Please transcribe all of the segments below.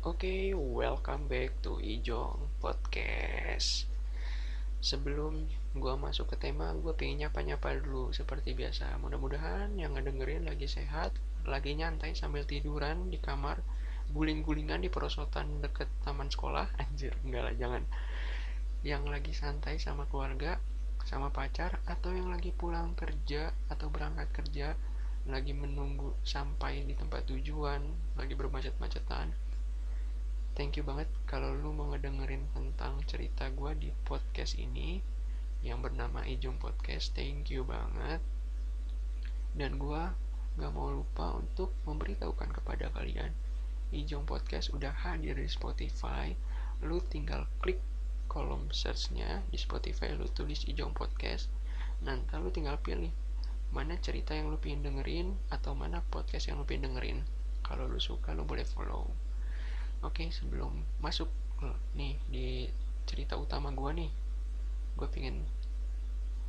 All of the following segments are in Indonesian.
Welcome back to Ijong Podcast. Sebelum gua masuk ke tema, gua pengen nyapa-nyapa dulu seperti biasa. Mudah-mudahan yang ngedengerin lagi sehat, lagi nyantai sambil tiduran di kamar, guling-gulingan di perosotan deket taman sekolah. Anjir, enggak lah, jangan. Yang lagi santai sama keluarga, sama pacar, atau yang lagi pulang kerja atau berangkat kerja, lagi menunggu sampai di tempat tujuan, lagi bermacet-macetan. Thank you banget kalau lu mau ngedengerin tentang cerita gue di podcast ini yang bernama Ijong Podcast. Thank you banget. Dan gue gak mau lupa untuk memberitahukan kepada kalian, Ijong Podcast udah hadir di Spotify. Lu tinggal klik kolom searchnya di Spotify, lu tulis Ijong Podcast. Nanti lu tinggal pilih mana cerita yang lu pengen dengerin atau mana podcast yang lu pengen dengerin. Kalau lu suka, lu boleh follow. Oke, sebelum masuk nih di cerita utama gue nih, gue pengen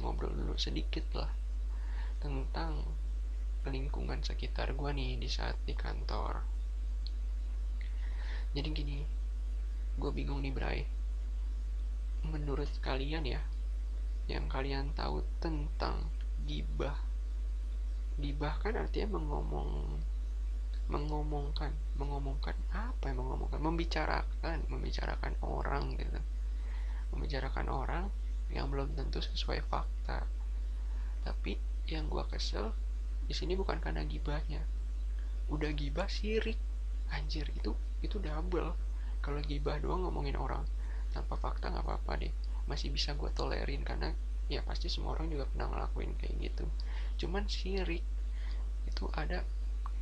ngobrol dulu sedikit lah tentang lingkungan sekitar gue nih di saat di kantor. Jadi gini, gue bingung nih Bray, menurut kalian ya, yang kalian tahu tentang gibah. Gibah kan artinya mengomongkan apa yang membicarakan orang gitu, membicarakan orang yang belum tentu sesuai fakta. Tapi yang gua kesel di sini bukan karena gibahnya, udah gibah sirik. Anjir, itu double. Kalau gibah doang ngomongin orang tanpa fakta nggak apa-apa deh, masih bisa gua tolerin karena ya pasti semua orang juga pernah ngelakuin kayak gitu. Cuman sirik itu ada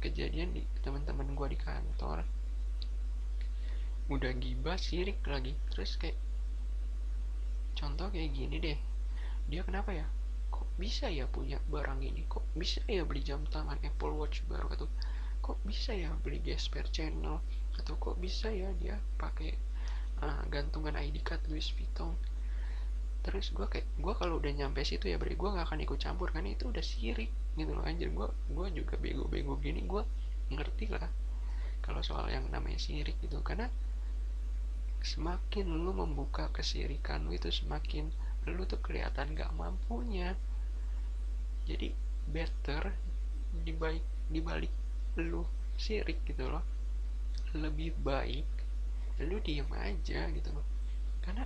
kejadian di teman-teman gue di kantor, udah gibah sirik lagi. Terus kayak contoh kayak gini deh, dia kenapa ya, kok bisa ya punya barang ini, kok bisa ya beli jam tangan Apple Watch baru, atau kok bisa ya beli gesper channel, atau kok bisa ya dia pakai gantungan ID card Louis Vuitton. Terus gue kalau udah nyampe situ ya gue gak akan ikut campur karena itu udah sirik gitu loh. Anjir, gue juga bego-bego gini, gue ngerti lah kalau soal yang namanya sirik gitu. Karena semakin lu membuka kesirikan lu itu, semakin lu tuh kelihatan gak mampunya. Jadi better dibalik lu sirik gitu loh, lebih baik lu diem aja gitu loh. Karena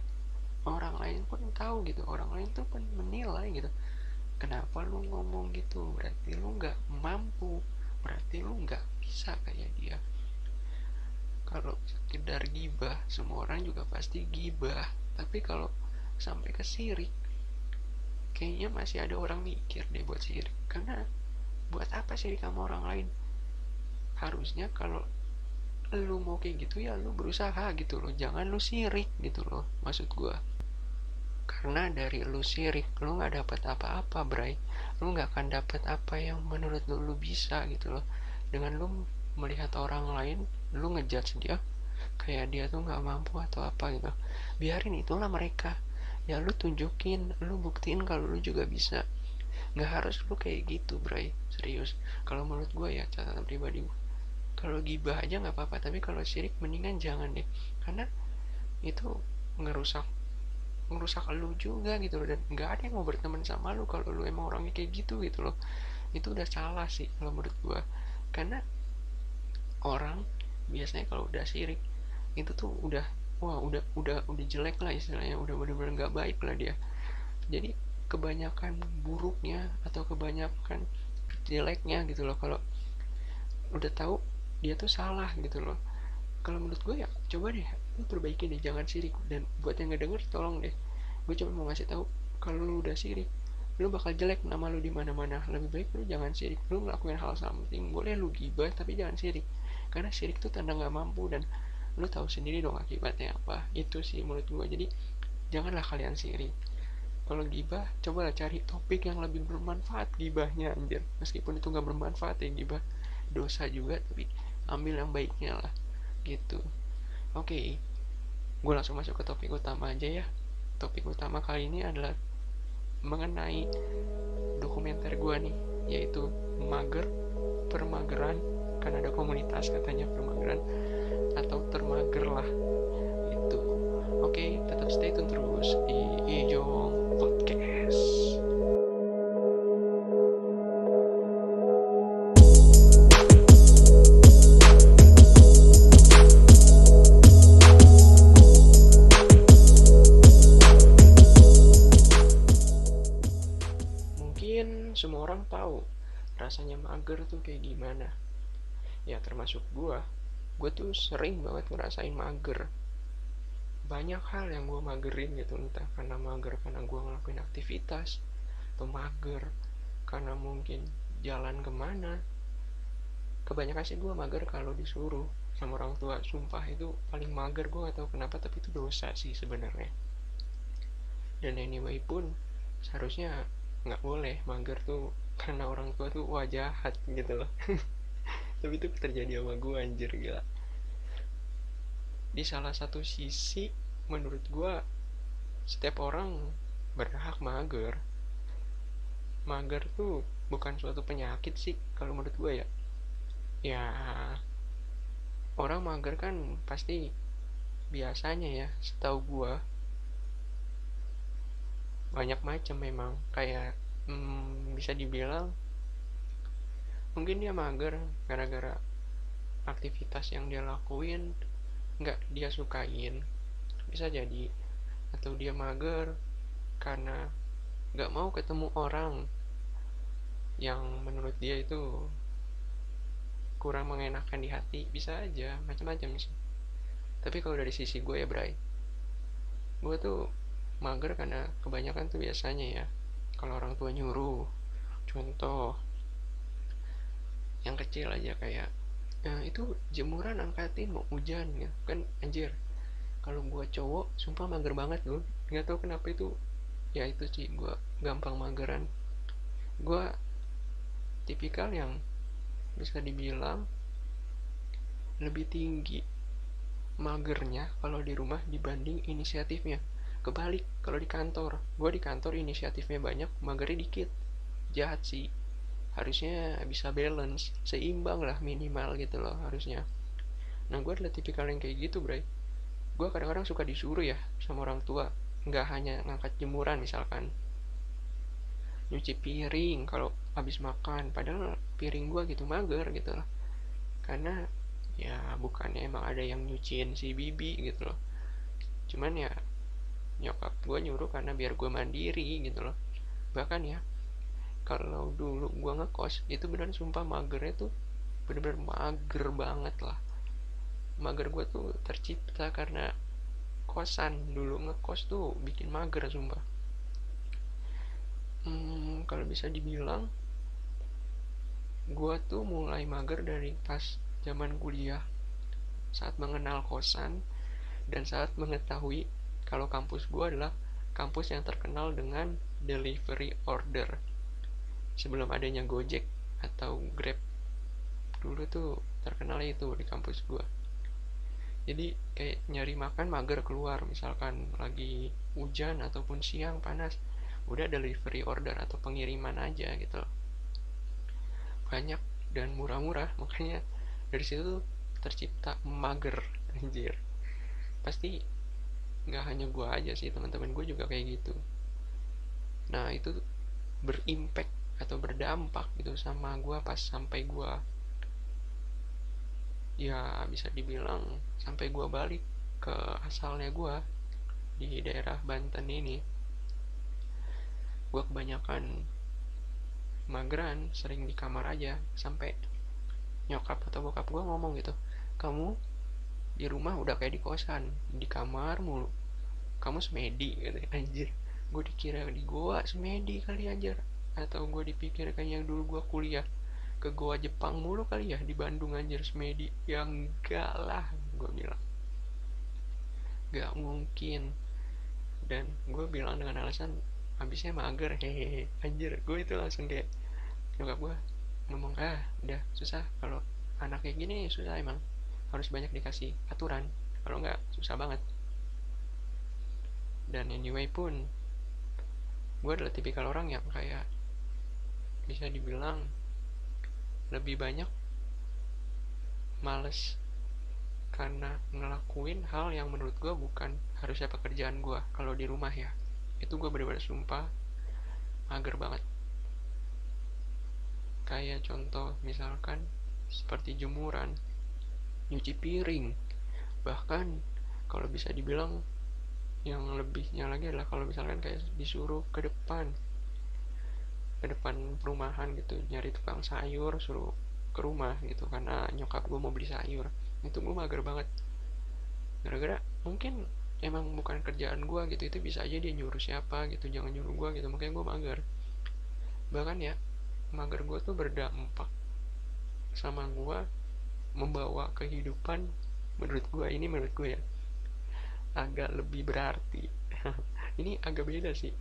orang lain pun tahu gitu, orang lain tuh pun menilai gitu. Kenapa lu ngomong gitu? Berarti lu nggak mampu, berarti lu nggak bisa kayak dia. Kalau sekedar gibah, semua orang juga pasti gibah. Tapi kalau sampai ke sirik, kayaknya masih ada orang mikir deh buat sirik. Karena buat apa sirik sama orang lain? Harusnya kalau lu mau kayak gitu ya lu berusaha gitu loh, jangan lu sirik gitu loh, maksud gua. Karena dari lu sirik lu nggak dapat apa-apa, Bray. Lu nggak akan dapat apa yang menurut lu bisa gitu loh. Dengan lu melihat orang lain, lu ngejudge dia kayak dia tuh nggak mampu atau apa gitu, biarin itulah mereka. Ya lu tunjukin, lu buktiin kalau lu juga bisa. Nggak harus lu kayak gitu, Bray, serius. Kalau menurut gue ya, catatan pribadi gue, kalau gibah aja nggak apa-apa, tapi kalau sirik mendingan jangan deh. Karena itu ngerusak ngerusak lu juga gitu loh. Dan nggak ada yang mau berteman sama lu kalau lu emang orangnya kayak gitu gitu loh. Itu udah salah sih kalau menurut gua. Karena orang biasanya kalau udah sirik itu tuh udah, wah, udah jelek lah istilahnya, udah bener-bener nggak baik lah dia. Jadi kebanyakan buruknya atau kebanyakan jeleknya gitu loh, kalau udah tahu dia tuh salah gitu loh. Kalau menurut gue ya coba deh lu perbaiki deh, jangan sirik. Dan buat yang ngedenger tolong deh, gue cuma mau ngasih tahu, kalau lu udah sirik lu bakal jelek nama lu di mana-mana. Lebih baik lu jangan sirik, lu ngelakuin hal something, boleh lu gibah tapi jangan sirik. Karena sirik tuh tanda nggak mampu, dan lu tahu sendiri dong akibatnya apa. Itu sih menurut gue. Jadi janganlah kalian sirik. Kalau gibah cobalah cari topik yang lebih bermanfaat gibahnya, anjir. Meskipun itu nggak bermanfaat ya gibah, dosa juga, tapi ambil yang baiknya lah gitu. Oke, gue langsung masuk ke topik utama aja ya. Topik utama kali ini adalah mengenai dokumenter gue nih, yaitu permageran. Kan ada komunitas katanya permageran atau rasanya mager tuh kayak gimana. Ya termasuk gue tuh sering banget ngerasain mager. Banyak hal yang gue magerin gitu, entah karena mager karena gue ngelakuin aktivitas, atau mager karena mungkin jalan kemana. Kebanyakan sih gue mager kalau disuruh sama orang tua. Sumpah itu paling mager, gue gak tahu kenapa, tapi itu dosa sih sebenarnya. Dan anyway pun seharusnya nggak boleh mager tuh karena orang tua tuh wah jahat gitu loh. Tapi itu terjadi sama gue, anjir, gila. Di salah satu sisi menurut gue setiap orang berhak mager. Mager tuh bukan suatu penyakit sih kalau menurut gue ya. Ya orang mager kan pasti biasanya ya, setahu gue banyak macam memang. Kayak bisa dibilang mungkin dia mager gara-gara aktivitas yang dia lakuin nggak dia sukain, bisa jadi. Atau dia mager karena nggak mau ketemu orang yang menurut dia itu kurang mengenakan di hati, bisa aja, macam-macam sih. Tapi kalau dari sisi gue ya Bray, gue tuh mager karena kebanyakan tuh biasanya ya kalau orang tua nyuruh. Contoh yang kecil aja kayak itu jemuran angkatin mau hujan ya kan, anjir. Kalau gue cowok sumpah mager banget loh, nggak tahu kenapa itu. Ya itu sih, gue gampang mageran. Gue tipikal yang bisa dibilang lebih tinggi magernya kalau di rumah dibanding inisiatifnya. Kebalik kalau di kantor, gue di kantor inisiatifnya banyak, magernya dikit. Jahat sih, harusnya bisa balance, seimbang lah minimal gitu loh harusnya. Nah gue adalah tipikal yang kayak gitu Bray. Gue kadang-kadang suka disuruh ya sama orang tua, nggak hanya ngangkat jemuran misalkan, nyuci piring kalau habis makan, padahal piring gue gitu mager gitu loh. Karena ya bukannya emang ada yang nyuciin si bibi gitu loh, cuman ya nyokap gue nyuruh karena biar gue mandiri gitu loh. Bahkan ya kalau dulu gue ngekos itu beneran sumpah magernya tuh bener-bener mager banget lah. Mager gue tuh tercipta karena kosan. Dulu ngekos tuh bikin mager sumpah. Kalau bisa dibilang gue tuh mulai mager dari pas zaman kuliah, saat mengenal kosan dan saat mengetahui kalau kampus gue adalah kampus yang terkenal dengan delivery order. Sebelum adanya Gojek atau Grab, dulu tuh terkenal itu di kampus gue. Jadi kayak nyari makan mager keluar, misalkan lagi hujan ataupun siang panas, udah delivery order atau pengiriman aja gitu. Banyak dan murah-murah, makanya dari situ tercipta mager, anjir. Pasti nggak hanya gue aja sih, teman-teman gue juga kayak gitu. Nah itu berimpact atau berdampak gitu sama gue pas sampai gue, ya bisa dibilang sampai gue balik ke asalnya gue di daerah Banten ini. Gue kebanyakan mageran, sering di kamar aja, sampai nyokap atau bokap gue ngomong gitu, kamu di rumah udah kayak di kosan, di kamar mulu, kamu semedi gitu. Anjir, gue dikira di goa semedi kali anjir, atau gue dipikir kayak yang dulu gue kuliah ke goa Jepang mulu kali ya di Bandung, anjir semedi. Ya enggak lah, gue bilang gak mungkin. Dan gue bilang dengan alasan habisnya mager, hehehe. Anjir, gue itu langsung kayak nyokap gue ngomong, udah susah kalau anak kayak gini, susah emang, harus banyak dikasih aturan, kalau enggak susah banget. Dan anyway pun gue adalah tipikal orang yang kayak bisa dibilang lebih banyak males karena ngelakuin hal yang menurut gue bukan harusnya pekerjaan gue. Kalau di rumah ya, itu gue bener-bener sumpah mager banget. Kayak contoh misalkan seperti jemuran, nyuci piring. Bahkan kalau bisa dibilang yang lebihnya lagi adalah kalau misalkan kayak disuruh ke depan ke depan perumahan gitu, nyari tukang sayur, suruh ke rumah gitu karena nyokap gue mau beli sayur. Itu gue mager banget, gara-gara mungkin emang bukan kerjaan gue gitu. Itu bisa aja dia nyuruh siapa gitu, jangan nyuruh gue gitu, makanya gue mager. Bahkan ya, mager gue tuh berdampak sama gue membawa kehidupan, menurut gue ya agak lebih berarti. Ini agak beda sih,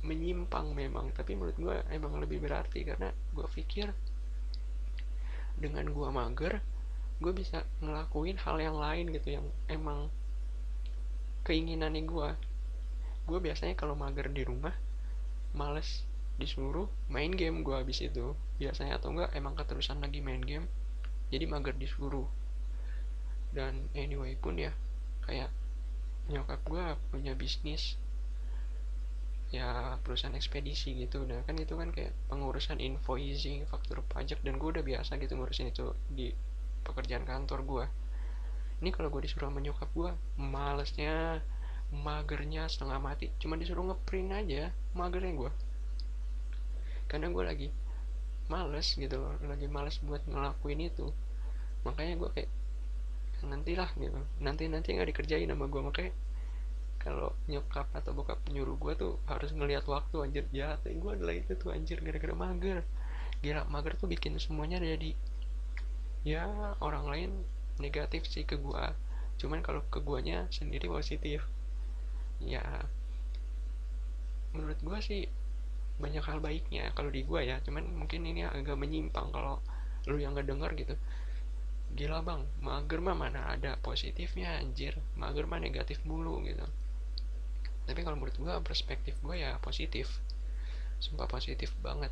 menyimpang memang, tapi menurut gue emang lebih berarti karena gue pikir dengan gue mager, gue bisa ngelakuin hal yang lain gitu yang emang keinginannya gue biasanya kalau mager di rumah males, disuruh main game gue habis itu biasanya, atau enggak emang keterusan lagi main game jadi mager disuruh. Dan anyway pun ya, kayak nyokap gue punya bisnis ya, perusahaan ekspedisi gitu. Nah kan itu kan kayak pengurusan invoicing, faktur pajak, dan gue udah biasa gitu ngurusin itu di pekerjaan kantor gue. Ini kalau gue disuruh sama nyokap gue, malesnya, magernya setengah mati, cuma disuruh ngeprint aja magernya gue, karena gue lagi males gitu loh, lagi males buat ngelakuin itu. Makanya gue kayak nantilah gitu, nanti nggak dikerjain sama gue. Makanya kalau nyokap atau bokap nyuruh gue tuh harus ngelihat waktu, anjir jahat gue adalah itu tuh anjir, gara-gara mager. Gila, mager tuh bikin semuanya jadi ya orang lain negatif sih ke gue, cuman kalau ke guanya sendiri positif. Ya menurut gue sih banyak hal baiknya kalau di gue ya, cuman mungkin ini agak menyimpang kalau lu yang ngedenger gitu. Gila bang, mager mah mana ada positifnya anjir, mager mah negatif mulu gitu. Tapi kalau menurut gue, perspektif gue ya positif, sumpah positif banget.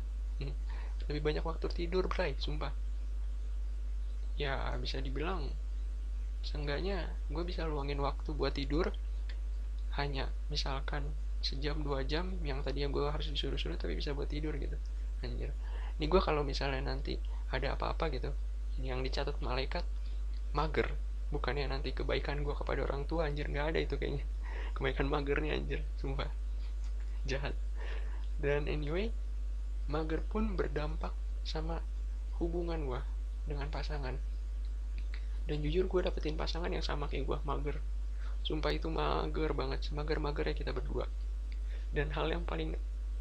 Lebih banyak waktu tidur bray, sumpah. Ya bisa dibilang seenggaknya gue bisa luangin waktu buat tidur hanya misalkan sejam 2 jam, yang tadinya gue harus disuruh-suruh tapi bisa buat tidur gitu. Anjir, ini gue kalau misalnya nanti ada apa-apa gitu yang dicatat malaikat mager, bukannya nanti kebaikan gue kepada orang tua, anjir nggak ada itu kayaknya. Kebaikan magernya anjir, sumpah jahat. Dan anyway, mager pun berdampak sama hubungan gue dengan pasangan. Dan jujur gue dapetin pasangan yang sama kayak gue, mager. Sumpah itu mager banget, mager-magernya kita berdua. Dan hal yang paling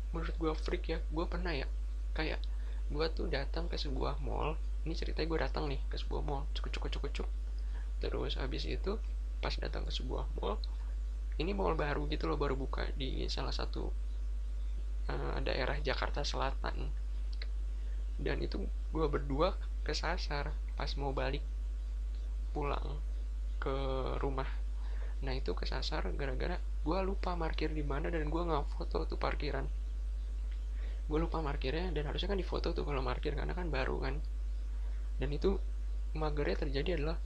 menurut gue freak ya, gue pernah ya kayak gue tuh datang ke sebuah mall. Ini ceritanya gue datang nih ke sebuah mall, cuk. Terus habis itu pas datang ke sebuah mall, ini mall baru gitu loh, baru buka di salah satu daerah Jakarta Selatan. Dan itu gue berdua kesasar pas mau balik pulang ke rumah. Nah itu kesasar gara-gara gue lupa parkir di mana, dan gue nggak foto tuh parkiran. Gue lupa parkirnya, dan harusnya kan difoto tuh kalau parkir karena kan baru kan. Dan itu magernya terjadi adalah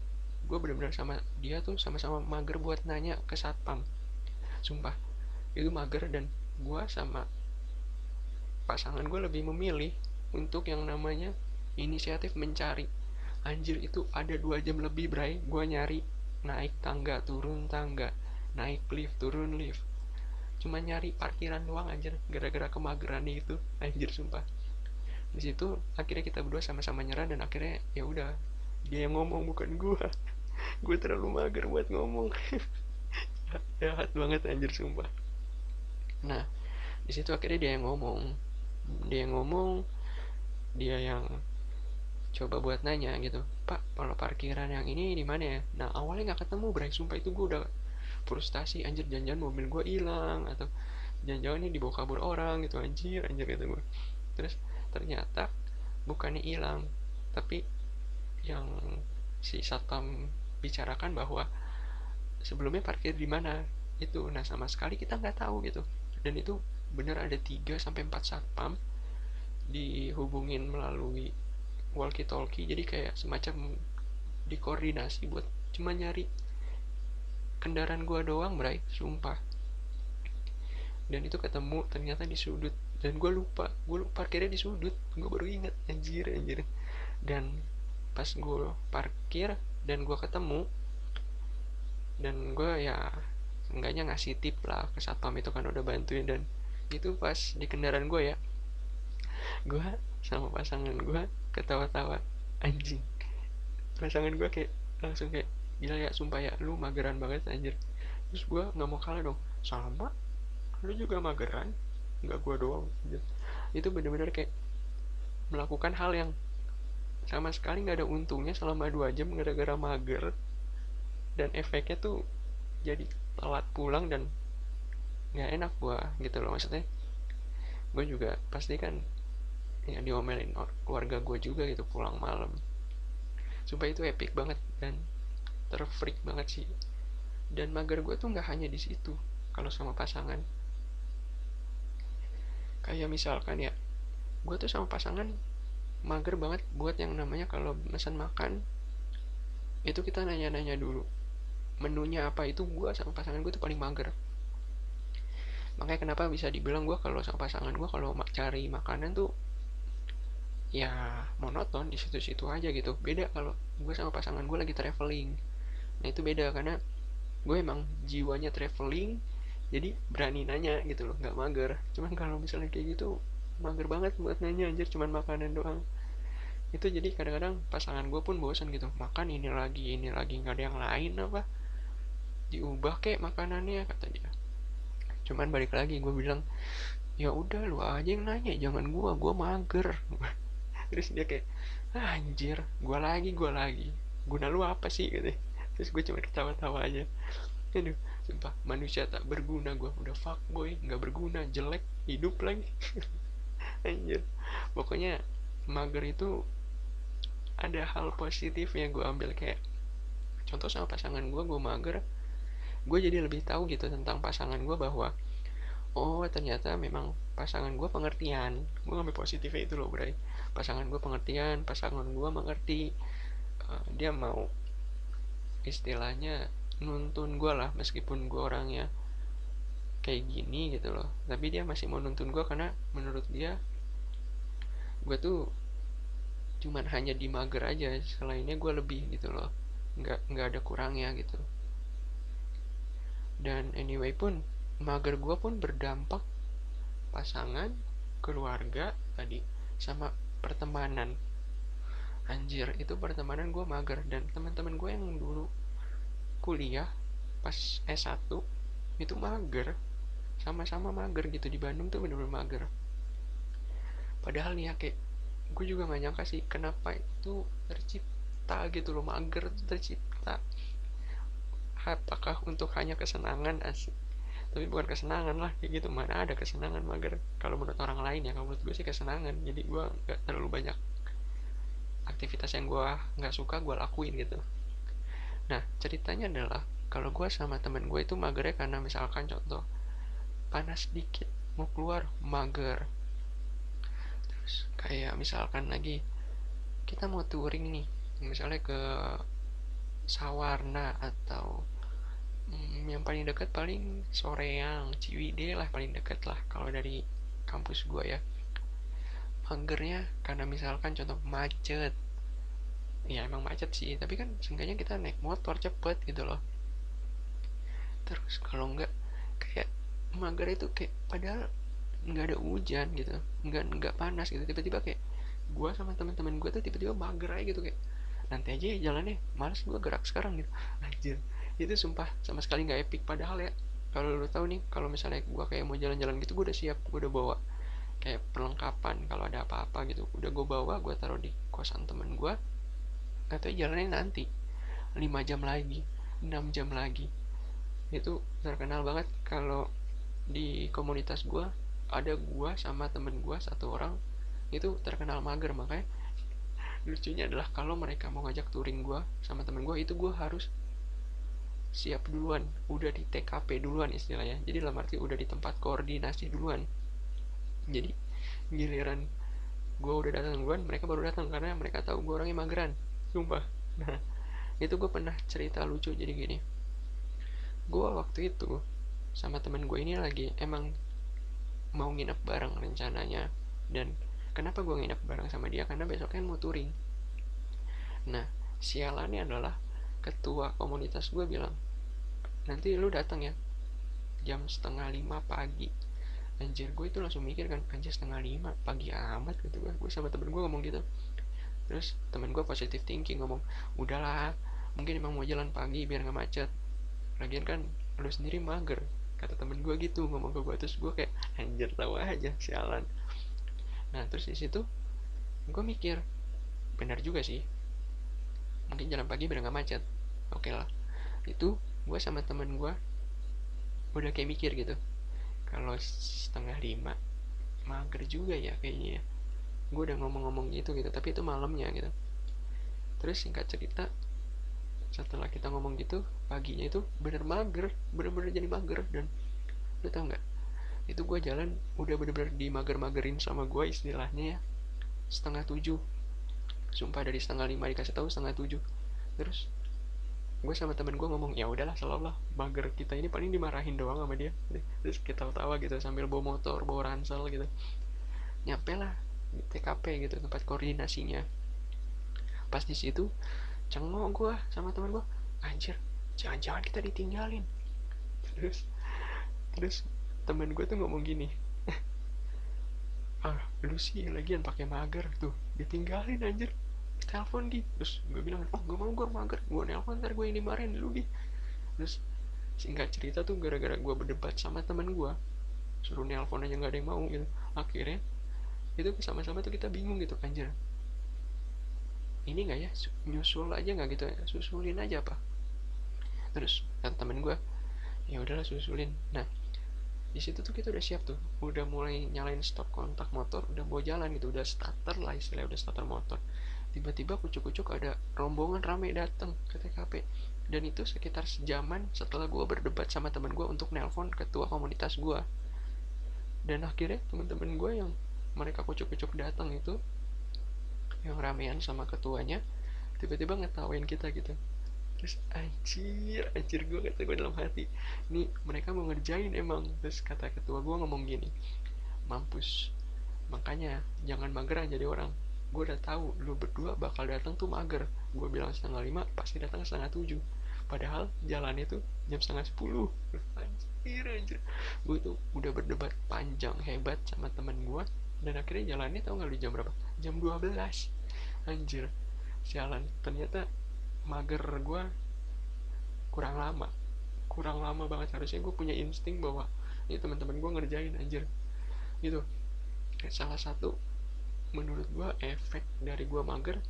gue benar-benar sama dia tuh sama-sama mager buat nanya ke satpam. Sumpah itu mager, dan gue sama pasangan gue lebih memilih untuk yang namanya inisiatif mencari. Anjir itu ada 2 jam lebih bray, gue nyari naik tangga turun tangga, naik lift turun lift, cuma nyari parkiran doang anjir, gara-gara kemageran itu anjir sumpah. Di situ akhirnya kita berdua sama-sama nyerah, dan akhirnya ya udah dia yang ngomong bukan gue terlalu mager buat ngomong. Jahat banget anjir sumpah. Nah di situ akhirnya dia yang ngomong, dia yang coba buat nanya gitu, pak kalau parkiran yang ini di mana ya. Nah awalnya nggak ketemu bray, sumpah itu gue udah frustasi anjir, jangan-jangan mobil gue hilang atau jangan-jangan ini dibawa kabur orang gitu, anjir gitu gue. Terus ternyata bukannya hilang, tapi yang si satpam bicarakan bahwa sebelumnya parkir di mana itu. Nah sama sekali kita nggak tahu gitu, dan itu bener ada 3 sampai 4 satpam dihubungin melalui walkie talkie, jadi kayak semacam dikoordinasi buat cuma nyari kendaraan gua doang bray, sumpah. Dan itu ketemu ternyata di sudut, dan gue lupa parkirnya di sudut, gue baru ingat anjir. Dan pas gue parkir dan gue ketemu, dan gue ya enggaknya ngasih tip lah ke satpam itu kan udah bantuin. Dan itu pas di kendaraan gue ya, gue sama pasangan gue ketawa-tawa, anjing. Pasangan gue kayak langsung kayak, gila ya sumpah ya, lu mageran banget anjir. Terus gue nggak mau kalah dong, sama lu juga mageran, nggak gue doang anjir. Itu bener-bener kayak melakukan hal yang sama sekali nggak ada untungnya selama 2 jam gara-gara mager, dan efeknya tuh jadi telat pulang dan nggak enak gue gitu loh. Maksudnya gue juga pasti kan ya diomelin keluarga gue juga gitu pulang malam. Sumpah itu epic banget dan terfreak banget sih. Dan mager gue tuh nggak hanya di situ. Kalau sama pasangan, kayak misalkan ya, gue tuh sama pasangan mager banget buat yang namanya kalau pesan makan itu kita nanya-nanya dulu menunya apa. Itu gue sama pasangan gue tuh paling mager. Makanya kenapa bisa dibilang gue kalau sama pasangan gue kalau cari makanan tuh ya monoton di situ-situ aja gitu. Beda kalau gue sama pasangan gue lagi traveling. Nah itu beda karena gue emang jiwanya traveling, jadi berani nanya gitu loh, nggak mager. Cuman kalau misalnya kayak gitu mager banget buat nanya anjir, cuman makanan doang. Itu jadi kadang-kadang pasangan gue pun bosan gitu, makan ini lagi nggak ada yang lain apa, diubah kek makanannya kata dia. Cuman balik lagi gue bilang, ya udah lu aja yang nanya jangan gue mager. Terus dia kayak, ah, anjir, gue lagi guna lu apa sih gitu. Terus gue cuma ketawa-tawa aja. Aduh, sumpah manusia tak berguna, gue udah fuckboy nggak berguna, jelek, hidup lagi. Anjir, pokoknya mager itu ada hal positif yang gue ambil. Kayak contoh sama pasangan gue mager, gue jadi lebih tahu gitu tentang pasangan gue bahwa oh ternyata memang pasangan gue pengertian. Gue ngambil positifnya itu loh bray. Pasangan gue pengertian, pasangan gue mengerti. Dia mau istilahnya nuntun gue lah, meskipun gue orangnya kayak gini gitu loh, tapi dia masih mau nuntun gue karena menurut dia gue tuh cuman hanya di mager aja, selainnya gue lebih gitu loh, nggak ada kurangnya gitu. Dan anyway pun mager gue pun berdampak pasangan, keluarga tadi, sama pertemanan. Anjir, itu pertemanan gue mager. Dan teman-teman gue yang dulu kuliah pas S1 itu mager, sama-sama mager gitu. Di Bandung tuh bener-bener mager. Padahal nih ya kayak gue juga gak nyangka sih kenapa itu tercipta gitu loh, mager itu tercipta. Apakah untuk hanya kesenangan? Asik, tapi bukan kesenangan lah kayak gitu. Mana ada kesenangan mager kalau menurut orang lain ya. Kalau menurut gue sih kesenangan, jadi gue gak terlalu banyak aktivitas yang gue gak suka gue lakuin gitu. Nah ceritanya adalah kalau gue sama temen gue itu magernya karena misalkan contoh panas dikit mau keluar mager. Terus kayak misalkan lagi kita mau touring nih, misalnya ke Sawarna atau yang paling dekat paling Soreang, Ciwidey lah paling dekat lah kalau dari kampus gue ya. Magernya karena misalkan contoh macet. Ya emang macet sih, tapi kan seenggaknya kita naik motor cepet gitu loh. Terus kalau enggak kayak mager itu kayak padahal nggak ada hujan gitu, nggak panas gitu, tiba-tiba kayak gue sama teman-teman gue tuh tiba-tiba mager aja gitu, kayak nanti aja ya jalannya, males gue gerak sekarang gitu. Anjir, itu sumpah sama sekali nggak epic. Padahal ya kalau lo tahu nih, kalau misalnya gue kayak mau jalan-jalan gitu, gue udah siap, gue udah bawa kayak perlengkapan kalau ada apa-apa gitu, udah gue bawa, gue taruh di kosan temen gue. Katanya jalannya nanti 5 jam lagi, 6 jam lagi. Itu terkenal banget kalau di komunitas gue, ada gue sama temen gue satu orang itu terkenal mager. Makanya lucunya adalah kalau mereka mau ngajak touring gue sama temen gue, itu gue harus siap duluan, udah di TKP duluan istilahnya. Jadi dalam arti udah di tempat koordinasi duluan. Jadi giliran gue udah datang duluan, mereka baru datang karena mereka tahu gue orangnya mageran, sumpah. Nah itu gue pernah cerita lucu. Jadi gini, gue waktu itu sama temen gue ini lagi emang mau nginep bareng rencananya. Dan kenapa gue nginep bareng sama dia, karena besoknya mau touring. Nah sialannya adalah ketua komunitas gue bilang, nanti lu datang ya jam 4:30 pagi. Anjir, gue itu langsung mikir kan, anjir 4:30 pagi amat gitu. Gue sama temen gue ngomong gitu. Terus temen gue positive thinking ngomong, udahlah, mungkin emang mau jalan pagi biar nggak macet, lagian kan lu sendiri mager, kata temen gue gitu ngomong ke gue. Terus gue kayak anjir, tahu aja sialan. Nah terus di situ gue mikir, benar juga sih, mungkin jalan pagi biar nggak macet. Oke lah, itu gue sama temen gue udah kayak mikir gitu, kalau 4:30 mager juga ya kayaknya ya. Gue udah ngomong-ngomong gitu tapi itu malamnya gitu. Terus singkat cerita, setelah kita ngomong gitu, paginya itu bener mager, bener-bener jadi mager. Dan lu tau nggak, itu gue jalan udah bener-bener dimager-magerin sama gue istilahnya ya, 6:30. Sumpah, dari 5:30 dikasih tahu 6:30. Terus gue sama temen gue ngomong, ya udahlah selalu lah, mager kita ini paling dimarahin doang sama dia. Terus kita tawa gitu sambil bawa motor, bawa ransel gitu. Nyampe lah di TKP gitu, tempat koordinasinya. Pas di situ cengok gue sama temen gue, anjir, jangan-jangan kita ditinggalin. Terus terus temen gue tuh ngomong gini, ah lu sih lagian pakai mager tuh, ditinggalin anjir, telepon di. Terus gue bilang, oh gue mau, gue mager, gue nelpon ntar gue yang dimarahin dulu di. Terus singkat cerita tuh gara-gara gue berdebat sama temen gue, suruh nelpon aja nggak ada yang mau gitu. Akhirnya itu sama-sama tuh kita bingung gitu, anjir, ini nggak ya, nyusul aja nggak gitu ya, susulin aja apa. Terus kata temen gue, ya udahlah susulin. Nah di situ tuh kita udah siap tuh, udah mulai nyalain stop kontak motor, udah mau jalan gitu, udah starter lah istilahnya, udah starter motor. Tiba-tiba kucuk-kucuk ada rombongan rame datang ke TKP. Dan itu sekitar sejaman setelah gue berdebat sama temen gue untuk nelpon ketua komunitas gue. Dan akhirnya temen-temen gue yang mereka kucuk-kucuk datang itu, yang ramean sama ketuanya, tiba-tiba ngetawain kita gitu. Terus anjir, anjir, gue kata gue dalam hati, ini mereka mau ngerjain emang. Terus kata ketua gue ngomong gini, mampus, makanya jangan mageran jadi orang. Gue udah tahu lu berdua bakal datang tuh mager. Gue bilang 5:30, pasti datang 6:30. Padahal jalannya tuh jam 9:30. Anjir, anjir. Gue tuh udah berdebat panjang hebat sama temen gue, dan akhirnya jalannya tau gak lu jam berapa? Jam 12. Anjir, sialan. Ternyata mager gue kurang lama banget. Harusnya gue punya insting bahwa ini teman-teman gue ngerjain, anjir. Itu salah satu menurut gue efek dari gue mager,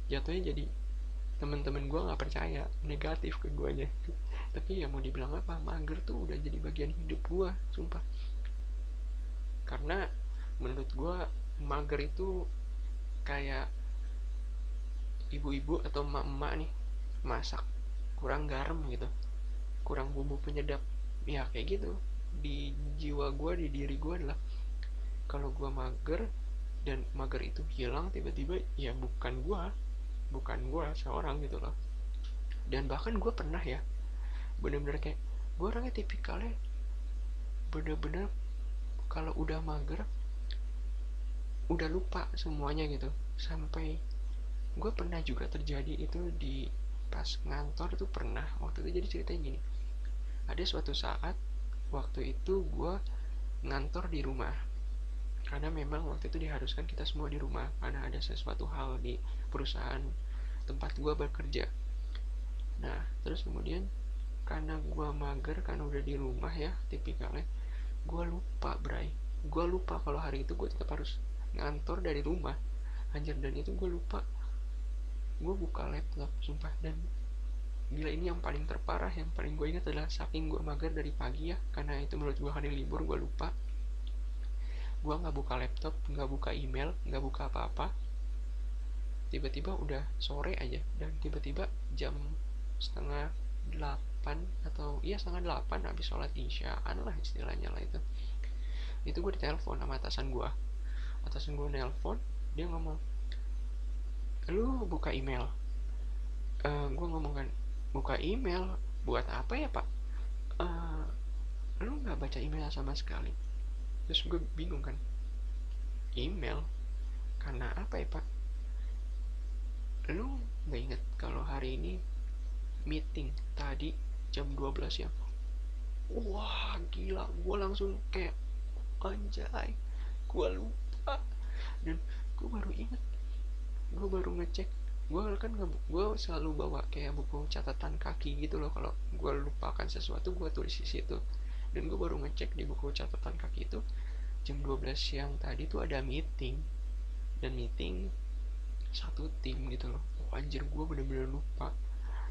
jatuhnya jadi teman-teman gue nggak percaya, negatif ke guanya. Tapi ya mau dibilang apa, mager tuh udah jadi bagian hidup gue, sumpah. Karena menurut gue mager itu kayak ibu-ibu atau emak-emak nih masak kurang garam gitu, kurang bumbu penyedap. Ya kayak gitu, di jiwa gue, di diri gue adalah, kalau gue mager dan mager itu hilang tiba-tiba, ya bukan gue seorang gitu loh. Dan bahkan gue pernah ya, bener-bener kayak, gue orangnya tipikalnya bener-bener kalau udah mager udah lupa semuanya gitu. Sampai gue pernah juga terjadi itu di pas ngantor tuh, pernah waktu itu. Jadi ceritanya gini, ada suatu saat waktu itu gue ngantor di rumah, karena memang waktu itu diharuskan kita semua di rumah karena ada sesuatu hal di perusahaan tempat gue bekerja. Nah terus kemudian karena gue mager, karena udah di rumah ya tipikalnya, gue lupa gue lupa kalau hari itu gue tetap harus ngantor dari rumah, anjir. Dan itu gue lupa, gue buka laptop, sumpah. Dan gila, ini yang paling terparah, yang paling gue ingat adalah saking gue mager dari pagi ya, karena itu menurut gue hari libur, gue lupa. Gue nggak buka laptop, nggak buka email, nggak buka apa-apa. Tiba-tiba udah sore aja, dan tiba-tiba jam 7:30 atau iya 7:30 habis sholat isyaan lah istilahnya lah itu gue ditelepon sama atasan gue. Atasan gue nelpon, dia ngomong, lu buka email? Gue ngomong kan, buka email buat apa ya pak? Lu nggak baca email sama sekali? Terus gue bingung kan, email karena apa ya pak? Lu nggak inget kalau hari ini meeting tadi jam 12 ya? Wah gila, gue langsung kayak anjay, gue lupa. Dan gue baru inget, gue baru ngecek, gue kan gue selalu bawa kayak buku catatan kaki gitu loh, kalau gue lupakan sesuatu gue tulis di situ. Dan gue baru ngecek di buku catatan kaki itu jam 12 siang tadi tuh ada meeting, dan meeting satu tim gitu loh. Oh, anjir, gue bener-bener lupa,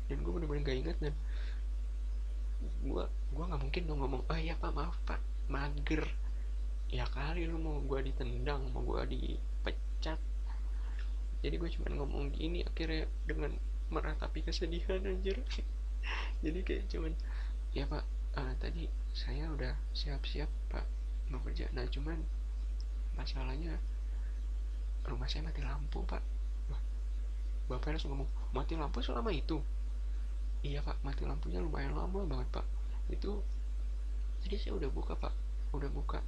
dan gue bener-bener gak inget. Dan gue nggak mungkin dong ngomong, oh iya pak, maaf pak, mager. Ya kali lu mau gue ditendang, mau gue dipecat. Jadi gue cuma ngomong gini akhirnya dengan meratapi kesedihan, anjir. Jadi kayak cuman, ya pak, tadi saya udah siap-siap pak mau kerja. Nah cuman masalahnya rumah saya mati lampu pak. Wah, bapak langsung ngomong, mati lampu selama itu? Iya pak, mati lampunya lumayan lama banget pak. Itu tadi saya udah buka pak, udah buka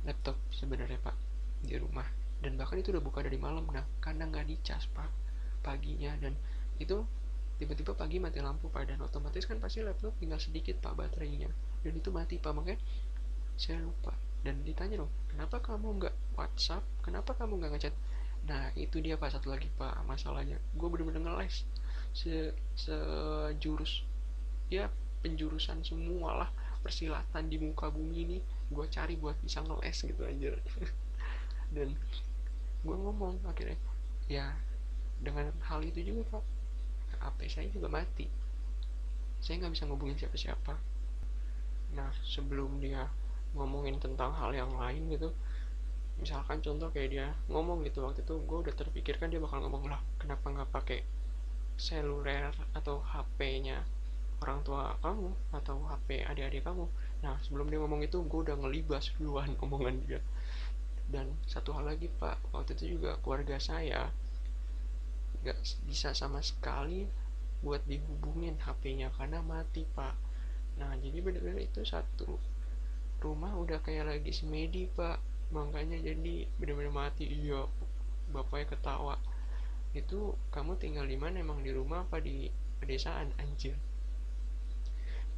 laptop sebenarnya pak di rumah, dan bahkan itu udah buka dari malam. Nah karena nggak dicas pak paginya, dan itu tiba-tiba pagi mati lampu pak, dan otomatis kan pasti laptop tinggal sedikit pak baterainya, dan itu mati pak. Makanya saya lupa, dan ditanya dong, kenapa kamu nggak WhatsApp, kenapa kamu nggak ngechat. Nah itu dia pak, satu lagi pak masalahnya, gue bener-bener ngeles sejurus ya, penjurusan semua lah, persilatan di muka bumi ini gue cari buat bisa ngeles gitu aja. Dan gue ngomong akhirnya, ya dengan hal itu juga pak, HP saya juga mati, saya nggak bisa ngubungin siapa-siapa. Nah sebelum dia ngomongin tentang hal yang lain gitu, misalkan contoh kayak dia ngomong gitu, waktu itu gue udah terpikirkan dia bakal ngomong, lah kenapa nggak pakai seluler atau HP-nya orang tua kamu atau HP adik-adik kamu. Nah sebelum dia ngomong itu gue udah ngelibas duluan omongan dia. Dan satu hal lagi pak, waktu itu juga keluarga saya nggak bisa sama sekali buat dihubungin HP-nya karena mati pak. Nah jadi bener-bener itu satu rumah udah kayak lagi semedi pak, makanya jadi bener-bener mati. Iya, bapaknya ketawa, itu kamu tinggal di mana, emang di rumah apa di pedesaan, anjir.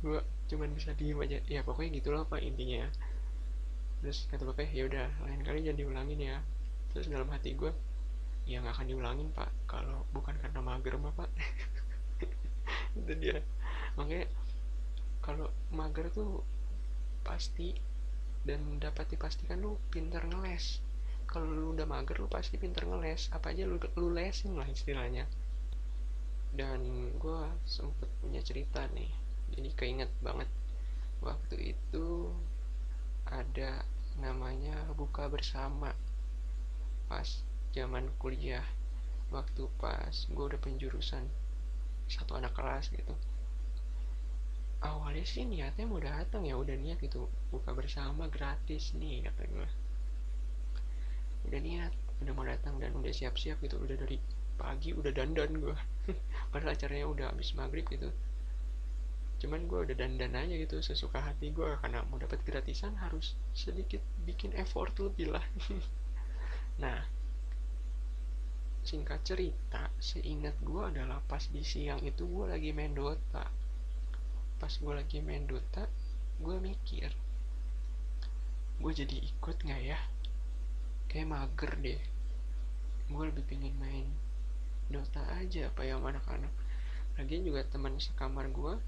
Gue cuman bisa diem aja, ya pokoknya gitulah pak intinya. Terus kata bapaknya, ya udah lain kali jangan diulangin ya. Terus dalam hati gue, ya nggak akan diulangin pak, kalau bukan karena mager mah pak. Itu dia, makanya kalau mager tuh pasti, dan dapat dipastikan lu pinter ngeles. Kalau lu udah mager lu pasti pinter ngeles, apa aja lu lesin lah istilahnya. Dan gue sempet punya cerita nih, jadi keinget banget. Waktu itu ada namanya buka bersama pas zaman kuliah, waktu pas gue udah penjurusan satu anak kelas gitu. Awalnya sih niatnya mau datang, ya udah niat gitu, buka bersama gratis nih kata gue, udah niat, udah mau datang dan udah siap-siap gitu, udah dari pagi udah dandan gue. Padahal acaranya udah habis maghrib gitu, cuman gue udah dandan aja gitu sesuka hati gue, karena mau dapat gratisan harus sedikit bikin effort lebih lah. Nah singkat cerita, seingat gue adalah pas di siang itu gue lagi main Dota. Pas gue lagi main Dota, gue mikir, gue jadi ikut nggak ya, kayak mager deh. Gue lebih pengen main Dota aja apa yang anak-anak. Lagian juga teman sekamar gue,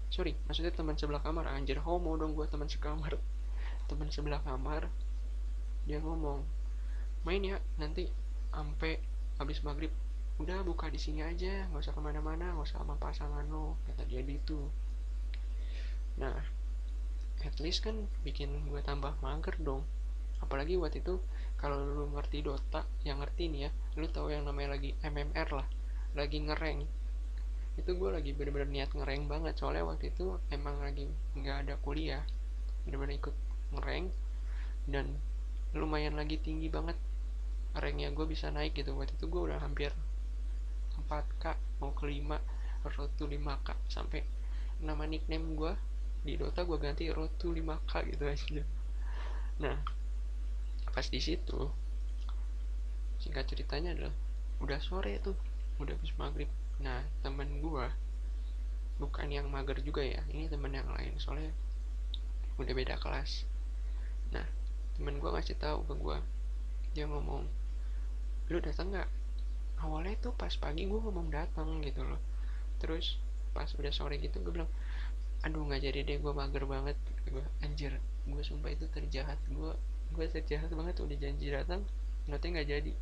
sorry maksudnya teman sebelah kamar, anjir homo dong gue, teman sekamar. Teman sebelah kamar dia ngomong, main ya nanti sampai habis maghrib, udah buka di sini aja, nggak usah kemana-mana, nggak usah sama pasangan lo, kata dia gitu. Nah at least kan bikin gue tambah mager dong. Apalagi waktu itu kalau lu ngerti Dota, yang ngerti nih ya, lu tahu yang namanya lagi MMR lah, lagi ngereng. Itu gue lagi bener-bener niat ngereng banget, soalnya waktu itu emang lagi nggak ada kuliah, bener-bener ikut ngereng. Dan lumayan lagi tinggi banget ranknya, gue bisa naik gitu. Waktu itu gue udah hampir 4K mau ke 5, road to 5K, sampai nama nickname gue di Dota gue ganti road to 5K gitu aja. Nah pas di situ, singkat ceritanya adalah udah sore tuh, udah habis maghrib. Nah temen gue, bukan yang mager juga ya, ini temen yang lain soalnya udah beda kelas. Nah, temen gue ngasih tahu ke gue, dia ngomong, lu datang nggak? Awalnya tuh pas pagi gue ngomong datang gitu loh, terus pas udah sore gitu gue bilang, aduh nggak jadi deh, gue mager banget. Gue anjir, gue sumpah itu terjahat, gue terjahat banget, udah janji datang nanti nggak jadi.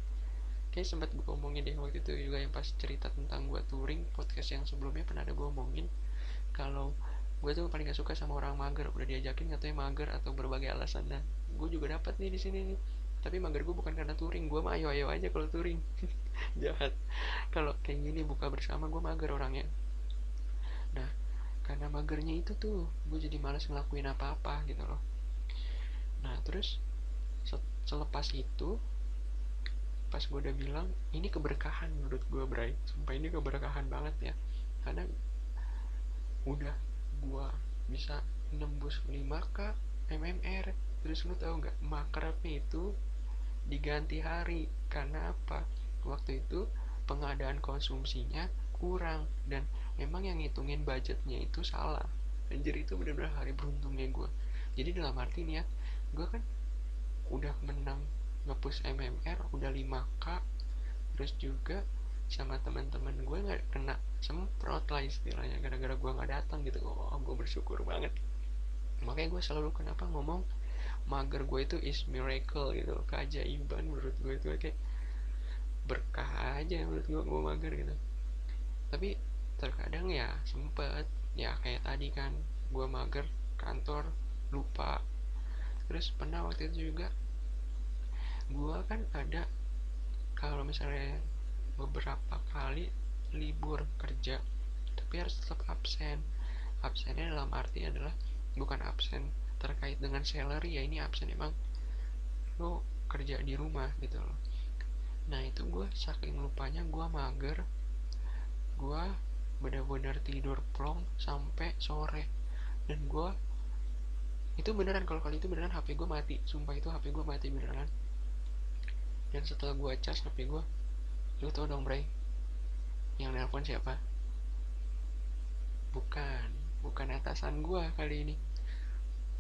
Kayak sempat gue omongin deh waktu itu juga, yang pas cerita tentang gue touring, podcast yang sebelumnya pernah ada gue omongin kalau gue tuh paling gak suka sama orang mager, udah diajakin katanya mager atau berbagai alasan. Nah, gue juga dapat nih di sini nih, tapi mager gue bukan karena touring, gue mah ayo ayo aja kalau touring. Jahat. Kalau kayak gini buka bersama, gue mager orangnya. Nah, karena magernya itu tuh gue jadi malas ngelakuin apa-apa gitu loh. Nah, terus selepas itu, pas gue udah bilang ini keberkahan menurut gue, Bray, sumpah ini keberkahan banget ya, karena udah gue bisa nembus 5k MMR. Terus lu tau nggak, makrabnya itu diganti hari. Karena apa? Waktu itu pengadaan konsumsinya kurang, dan emang yang ngitungin budgetnya itu salah. Anjir, itu bener-bener hari beruntungnya gue. Jadi dalam arti nih ya, gue kan udah menang ngepush MMR udah 5k, terus juga sama teman-teman gue nggak kena semprot lah istilahnya gara-gara gue nggak datang gitu. Oh, gue bersyukur banget. Makanya gue selalu kenapa ngomong mager gue itu is miracle gitu, keajaiban menurut gue itu, kayak berkah aja menurut gue mager gitu. Tapi terkadang ya sempet, ya kayak tadi kan, gue mager kantor lupa. Terus pernah waktu itu juga gue kan ada, kalau misalnya beberapa kali libur kerja tapi harus tetap absen. Absennya dalam arti adalah bukan absen terkait dengan salary ya, ini absen emang lo kerja di rumah gitu loh. Nah itu gue saking lupanya, gue mager, gue benar-benar tidur plong sampai sore. Dan gue itu beneran, kalau kali itu beneran HP gue mati, sumpah itu HP gue mati beneran. Dan setelah gue cas HP gue, lu tau dong Bray, yang nelpon siapa? bukan bukan atasan gue kali ini,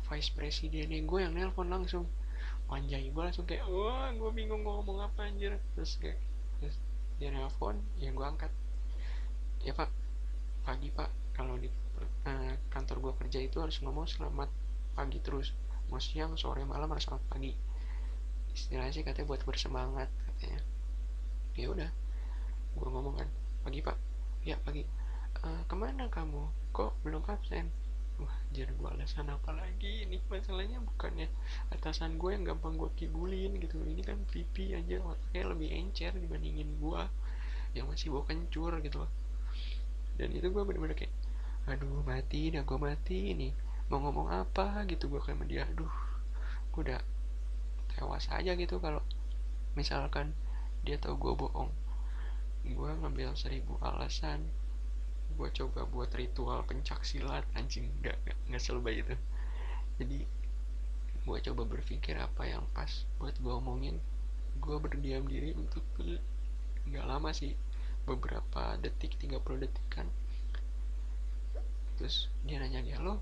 vice presidennya gue yang nelpon langsung. Anjay, gue langsung kayak wah, gue bingung gue ngomong apa anjir. Terus dia nelpon, ya gue angkat. Ya pak, pagi pak, kalau di kantor gue kerja itu harus ngomong selamat pagi terus, mau siang sore malam harus selamat pagi, istilahnya sih katanya buat bersemangat katanya. Ya udah, gue ngomong kan, pagi pak, ya pagi. Kemana kamu, kok belum absen? Wah anjir, gue alasan apa lagi ini, masalahnya bukannya atasan gue yang gampang gue kibulin gitu, ini kan pipi aja otaknya lebih encer dibandingin gue yang masih bawa kencur gitu loh. Dan itu gue bener-bener kayak aduh mati dah, gue mati ini mau ngomong apa gitu. Gue kayak dia, aduh gue udah tewas aja gitu kalau misalkan dia tahu gue bohong. Gue ngambil 1000 alasan, gue coba buat ritual pencak silat, anjing, nggak selebay itu. Jadi gue coba berpikir apa yang pas buat gue omongin. Gue berdiam diri untuk nggak lama sih, beberapa detik, 30 detik kan. Terus dia nanya, dia halo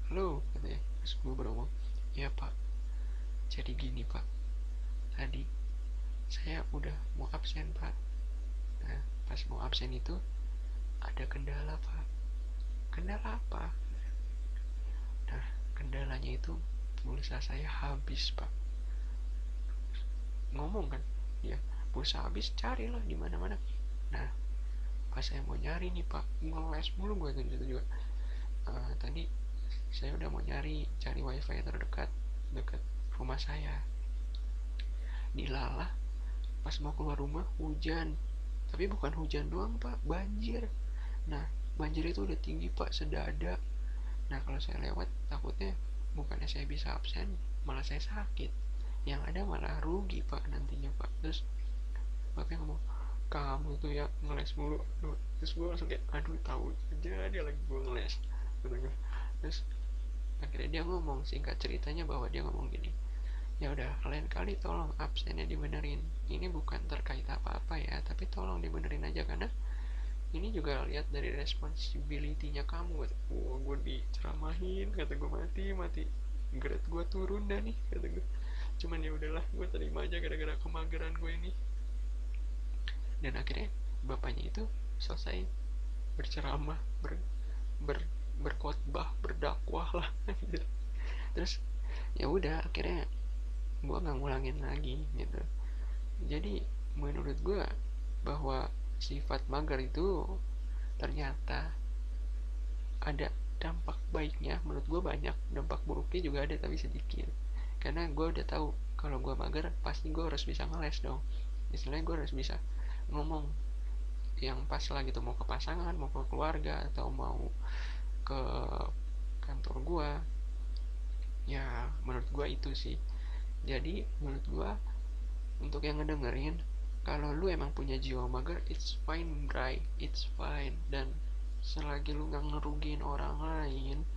halo katanya. Terus gue beromong, ya pak, jadi gini pak, tadi saya udah mau absen pak. Nah pas mau absen itu ada kendala pak. Kendala apa? Nah kendalanya itu pulsa saya habis pak. Ngomong kan, ya pulsa habis carilah di mana mana. Nah pas saya mau nyari nih pak, ngeles mulu gue tadi itu juga. Tadi saya udah mau cari wifi terdekat dekat rumah saya, dilalah pas mau keluar rumah hujan. Tapi bukan hujan doang pak, banjir. Nah banjir itu udah tinggi pak, sedada. Nah kalau saya lewat takutnya bukannya saya bisa absen, malah saya sakit, yang ada malah rugi pak nantinya pak. Terus bapaknya ngomong, kamu tuh ya ngeles mulu. Aduh. Terus gue langsung kayak aduh, tahu aja dia lagi gue ngeles. Terus akhirnya dia ngomong, singkat ceritanya bahwa dia ngomong gini, ya udah lain kali tolong absennya dibenerin, ini bukan terkait apa-apa ya, tapi tolong dibenerin aja karena ini juga lihat dari responsibility-nya kamu. Wah gue diceramahin, kata gue mati grade gue turun dah nih kata gue. Cuman ya udahlah, gue terima aja gara-gara kemageran gue ini. Dan akhirnya bapaknya itu selesai berceramah, ber, berkhotbah, berdakwah lah gitu. Terus ya udah akhirnya gue nggak ngulangin lagi gitu. Jadi menurut gue bahwa sifat mager itu ternyata ada dampak baiknya. Menurut gue banyak, dampak buruknya juga ada tapi sedikit. Karena gue udah tahu kalau gue mager pasti gue harus bisa ngeles dong. Istilahnya gue harus bisa ngomong yang pas lah gitu, mau ke pasangan, mau ke keluarga, atau mau ke kantor gue. Ya menurut gue itu sih. Jadi menurut gue, untuk yang ngedengerin, kalau lu emang punya jiwa mager, it's fine bray, it's fine. Dan selagi lu gak ngerugiin orang lain,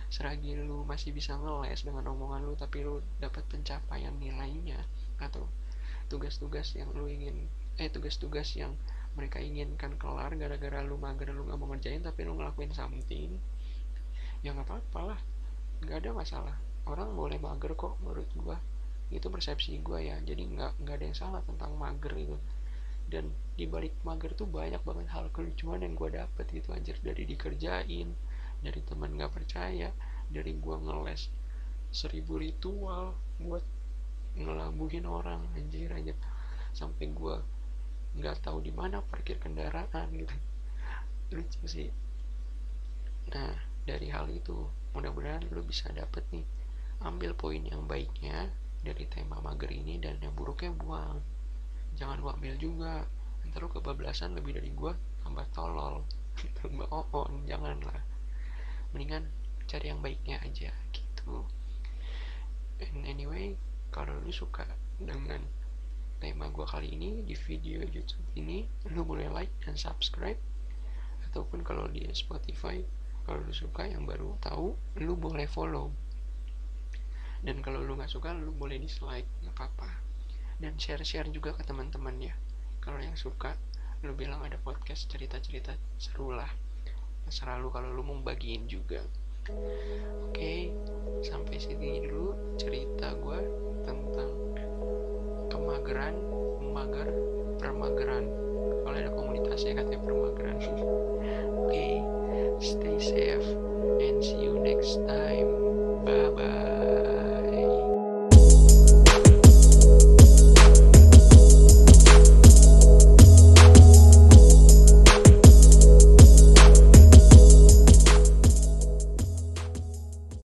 selagi lu masih bisa ngeles dengan omongan lu tapi lu dapat pencapaian nilainya, atau tugas-tugas yang lu ingin tugas-tugas yang mereka inginkan kelar gara-gara lu mager, lu gak mau ngerjain tapi lu ngelakuin something, ya gak apa-apa lah, gak ada masalah. Orang boleh mager kok menurut gua, itu persepsi gua ya. Jadi nggak ada yang salah tentang mager itu. Dan di balik mager tuh banyak banget hal kelucuan yang gue dapet gitu anjir. Dari dikerjain, dari teman gak percaya, dari gue ngeles 1000 ritual buat ngelabuhin orang anjir aja, sampai gue nggak tahu di mana parkir kendaraan gitu. Lucu sih. Nah dari hal itu mudah-mudahan lu bisa dapet nih, ambil poin yang baiknya dari tema mager ini, dan yang buruknya buang. Jangan lu ambil juga, ntar lu kebablasan lebih dari gua, tambah tolol, tambah on. Janganlah, mendingan cari yang baiknya aja gitu. And anyway, kalau lu suka dengan tema gua kali ini di video YouTube ini, lu boleh like dan subscribe. Ataupun kalau di Spotify, kalau lu suka yang baru tahu, lu boleh follow. Dan kalau lu nggak suka, lu boleh dislike, nggak apa-apa. Dan share-share juga ke teman-teman ya. Kalau yang suka, lu bilang ada podcast cerita-cerita seru lah. Terserah lu kalau lu mau bagiin juga. Oke, sampai sini dulu cerita gue tentang kemageran, mager, permageran. Kalau ada komunitasnya katanya permageran. Oke, stay safe and see